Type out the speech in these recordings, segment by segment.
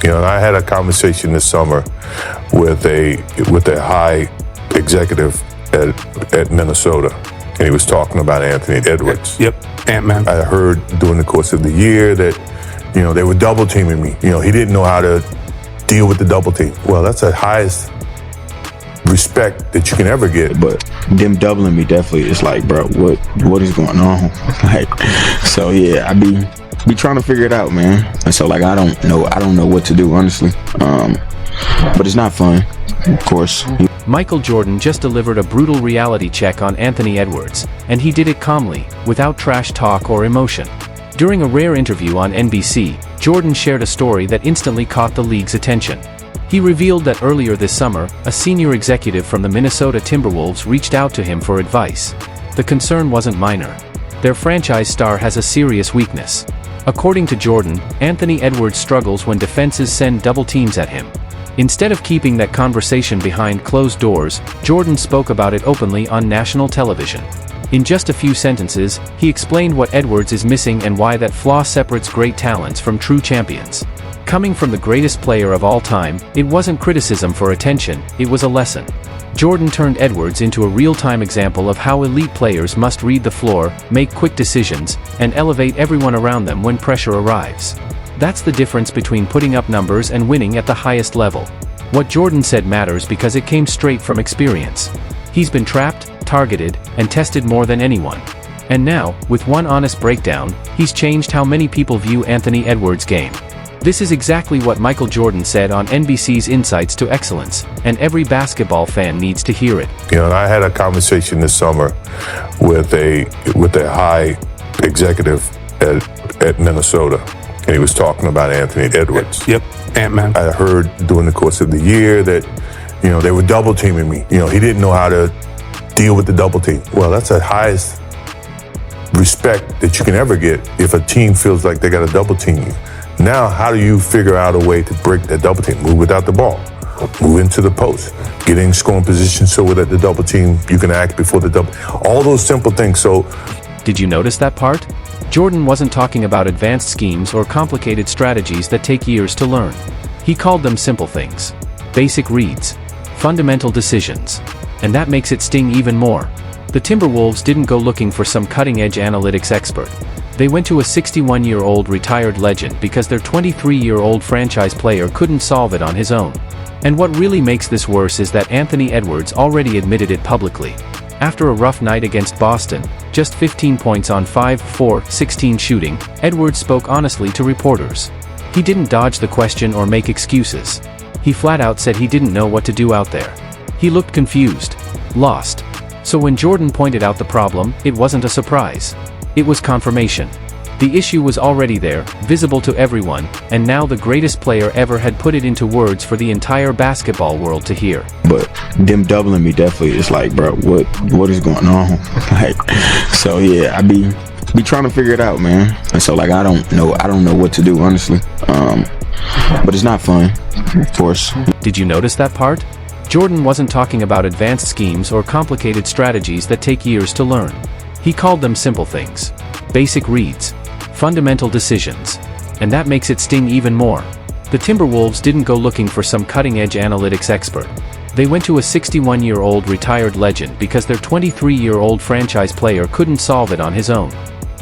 And I had a conversation this summer with a high executive at Minnesota, and he was talking about Anthony Edwards. Yep, Ant-Man. I heard during the course of the year that, they were double teaming me. He didn't know how to deal with the double team. Well, that's the highest respect that you can ever get. But them doubling me definitely, it's like, bro, what is going on? So yeah, I be trying to figure it out, man. And so I don't know what to do, honestly. But it's not fun, of course. Michael Jordan just delivered a brutal reality check on Anthony Edwards, and he did it calmly, without trash talk or emotion. During a rare interview on NBC, Jordan shared a story that instantly caught the league's attention. He revealed that earlier this summer, a senior executive from the Minnesota Timberwolves reached out to him for advice. The concern wasn't minor. Their franchise star has a serious weakness. According to Jordan, Anthony Edwards struggles when defenses send double teams at him. Instead of keeping that conversation behind closed doors, Jordan spoke about it openly on national television. In just a few sentences, he explained what Edwards is missing and why that flaw separates great talents from true champions. Coming from the greatest player of all time, it wasn't criticism for attention, it was a lesson. Jordan turned Edwards into a real-time example of how elite players must read the floor, make quick decisions, and elevate everyone around them when pressure arrives. That's the difference between putting up numbers and winning at the highest level. What Jordan said matters because it came straight from experience. He's been trapped, targeted, and tested more than anyone. And now, with one honest breakdown, he's changed how many people view Anthony Edwards' game. This is exactly what Michael Jordan said on NBC's Insights to Excellence, and every basketball fan needs to hear it. And I had a conversation this summer with a high executive at Minnesota, and he was talking about Anthony Edwards. Yep, Ant-Man. I heard during the course of the year that, they were double teaming me. He didn't know how to deal with the double team. Well, that's the highest respect that you can ever get if a team feels like they got to double team you. Now, how do you figure out a way to break that double team? Move without the ball. Move into the post. Get in scoring position so that the double team, you can act before the double. All those simple things. So, did you notice that part? Jordan wasn't talking about advanced schemes or complicated strategies that take years to learn. He called them simple things. Basic reads. Fundamental decisions. And that makes it sting even more. The Timberwolves didn't go looking for some cutting-edge analytics expert. They went to a 61-year-old retired legend because their 23-year-old franchise player couldn't solve it on his own. And what really makes this worse is that Anthony Edwards already admitted it publicly. After a rough night against Boston, just 15 points on 5-4-16 shooting, Edwards spoke honestly to reporters. He didn't dodge the question or make excuses. He flat out said he didn't know what to do out there. He looked confused, lost. So when Jordan pointed out the problem, it wasn't a surprise. It was confirmation. The issue was already there, visible to everyone, and now the greatest player ever had put it into words for the entire basketball world to hear. But them doubling me definitely, it's like, bro, what is going on? So yeah, I be trying to figure it out, man. And so I don't know what to do, honestly. But it's not fun, of course. Did you notice that part? Jordan wasn't talking about advanced schemes or complicated strategies that take years to learn. He called them simple things. Basic reads. Fundamental decisions. And that makes it sting even more. The Timberwolves didn't go looking for some cutting-edge analytics expert. They went to a 61-year-old retired legend because their 23-year-old franchise player couldn't solve it on his own.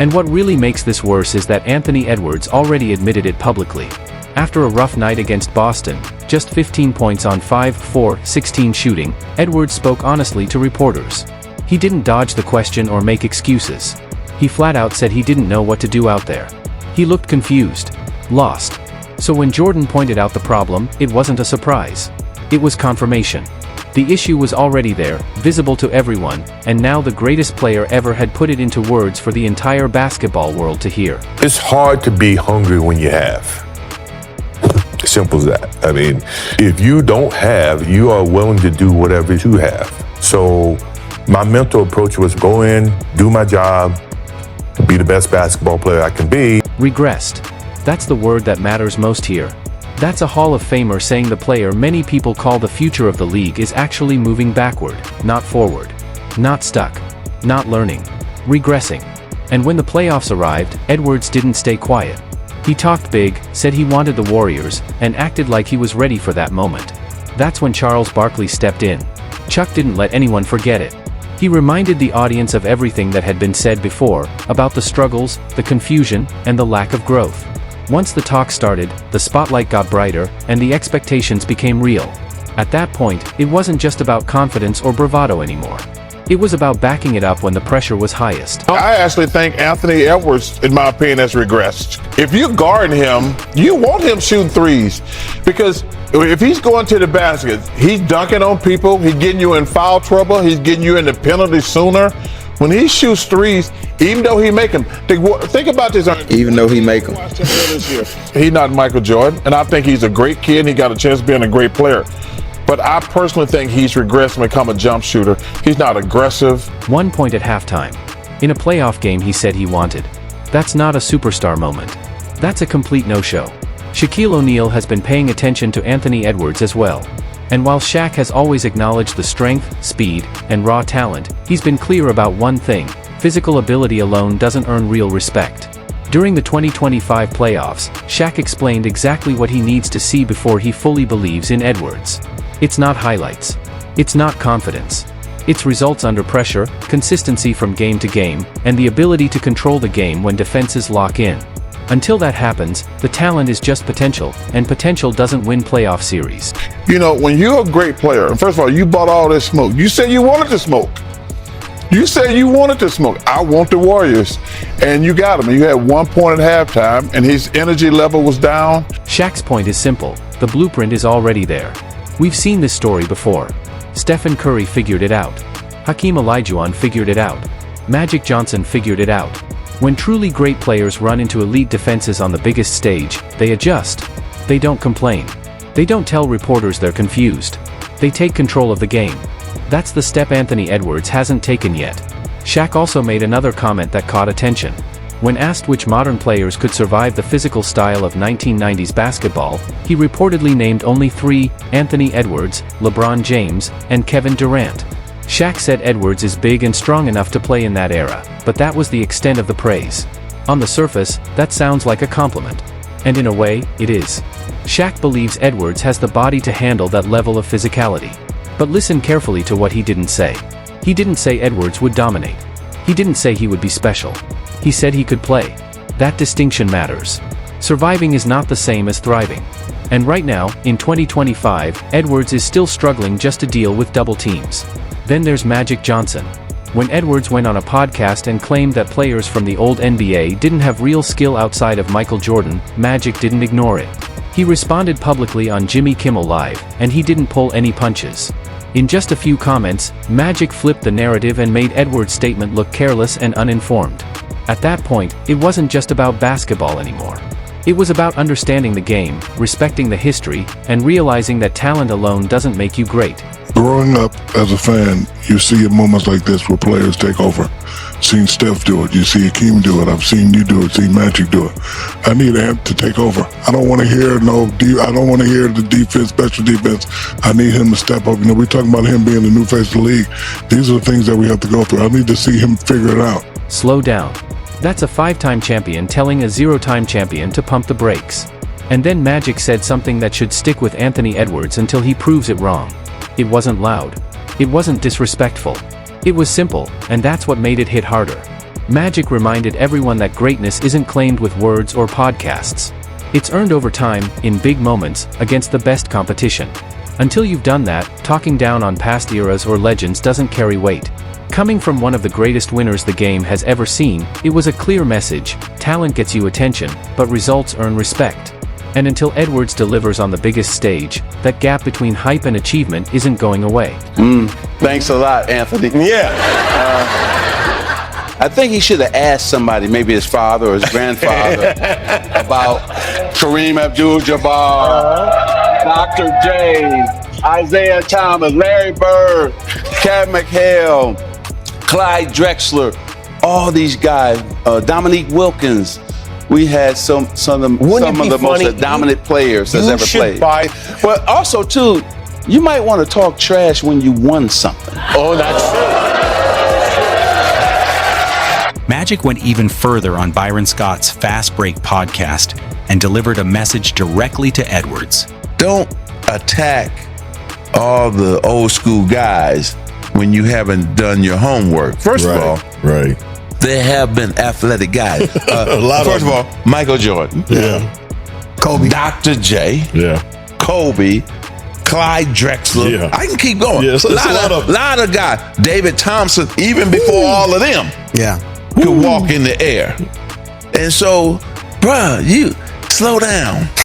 And what really makes this worse is that Anthony Edwards already admitted it publicly. After a rough night against Boston, just 15 points on 5-4-16 shooting, Edwards spoke honestly to reporters. He didn't dodge the question or make excuses. He flat out said he didn't know what to do out there. He looked confused, lost. So when Jordan pointed out the problem, it wasn't a surprise. It was confirmation. The issue was already there, visible to everyone, and now the greatest player ever had put it into words for the entire basketball world to hear. It's hard to be hungry when you have. Simple as that. I mean, if you don't have, you are willing to do whatever you have. So my mental approach was go in, do my job, be the best basketball player I can be. Regressed. That's the word that matters most here. That's a Hall of Famer saying the player many people call the future of the league is actually moving backward, not forward. Not stuck. Not learning. Regressing. And when the playoffs arrived, Edwards didn't stay quiet. He talked big, said he wanted the Warriors, and acted like he was ready for that moment. That's when Charles Barkley stepped in. Chuck didn't let anyone forget it. He reminded the audience of everything that had been said before, about the struggles, the confusion, and the lack of growth. Once the talk started, the spotlight got brighter, and the expectations became real. At that point, it wasn't just about confidence or bravado anymore. It was about backing it up when the pressure was highest. I actually think Anthony Edwards, in my opinion, has regressed. If you guard him, you want him shooting threes. Because if he's going to the basket, he's dunking on people, he's getting you in foul trouble, he's getting you into penalties sooner. When he shoots threes, even though he make them, think about this. Even though he make them. He's not Michael Jordan, and I think he's a great kid and he got a chance of being a great player. But I personally think he's regressed and become a jump shooter. He's not aggressive. 1 point at halftime. In a playoff game he said he wanted. That's not a superstar moment. That's a complete no-show. Shaquille O'Neal has been paying attention to Anthony Edwards as well. And while Shaq has always acknowledged the strength, speed, and raw talent, he's been clear about one thing: physical ability alone doesn't earn real respect. During the 2025 playoffs, Shaq explained exactly what he needs to see before he fully believes in Edwards. It's not highlights. It's not confidence. It's results under pressure, consistency from game to game, and the ability to control the game when defenses lock in. Until that happens, the talent is just potential, and potential doesn't win playoff series. You know, when you're a great player, and first of all, you bought all this smoke. You said you wanted to smoke. You said you wanted to smoke. I want the Warriors. And you got him. You had 1 point at halftime, and his energy level was down. Shaq's point is simple. The blueprint is already there. We've seen this story before. Stephen Curry figured it out. Hakeem Olajuwon figured it out. Magic Johnson figured it out. When truly great players run into elite defenses on the biggest stage, they adjust. They don't complain. They don't tell reporters they're confused. They take control of the game. That's the step Anthony Edwards hasn't taken yet. Shaq also made another comment that caught attention. When asked which modern players could survive the physical style of 1990s basketball, he reportedly named only 3: Anthony Edwards, LeBron James, and Kevin Durant. Shaq said Edwards is big and strong enough to play in that era, but that was the extent of the praise. On the surface, that sounds like a compliment. And in a way, it is. Shaq believes Edwards has the body to handle that level of physicality. But listen carefully to what he didn't say. He didn't say Edwards would dominate. He didn't say he would be special. He said he could play. That distinction matters. Surviving is not the same as thriving. And right now, in 2025, Edwards is still struggling just to deal with double teams. Then there's Magic Johnson. When Edwards went on a podcast and claimed that players from the old NBA didn't have real skill outside of Michael Jordan, Magic didn't ignore it. He responded publicly on Jimmy Kimmel Live, and he didn't pull any punches. In just a few comments, Magic flipped the narrative and made Edwards' statement look careless and uninformed. At that point, it wasn't just about basketball anymore. It was about understanding the game, respecting the history, and realizing that talent alone doesn't make you great. Growing up as a fan, you see moments like this where players take over. Seen Steph do it, you see Hakeem do it, I've seen you do it, seen Magic do it. I need Ant to take over. I don't want to hear I don't want to hear the defense, special defense. I need him to step up. You know, we're talking about him being the new face of the league. These are the things that we have to go through. I need to see him figure it out. Slow down. That's a 5-time champion telling a 0-time champion to pump the brakes. And then Magic said something that should stick with Anthony Edwards until he proves it wrong. It wasn't loud. It wasn't disrespectful. It was simple, and that's what made it hit harder. Magic reminded everyone that greatness isn't claimed with words or podcasts. It's earned over time, in big moments, against the best competition. Until you've done that, talking down on past eras or legends doesn't carry weight. Coming from one of the greatest winners the game has ever seen, it was a clear message: talent gets you attention, but results earn respect. And until Edwards delivers on the biggest stage, that gap between hype and achievement isn't going away. Thanks a lot, Anthony. Yeah. I think he should have asked somebody, maybe his father or his grandfather, about Kareem Abdul-Jabbar, Dr. J, Isaiah Thomas, Larry Bird, Cat McHale, Clyde Drexler, all these guys, Dominique Wilkins. We had some of the most dominant players that's ever played. But also, too, you might want to talk trash when you won something. Oh, that's true. Magic went even further on Byron Scott's Fast Break podcast and delivered a message directly to Edwards. Don't attack all the old school guys when you haven't done your homework. First of all, there have been athletic guys. First of all, Michael Jordan. Kobe. Dr. J. Kobe. Clyde Drexler. I can keep going. It's a lot of guys. David Thompson, even before all of them, could walk in the air. And so, bruh, you slow down.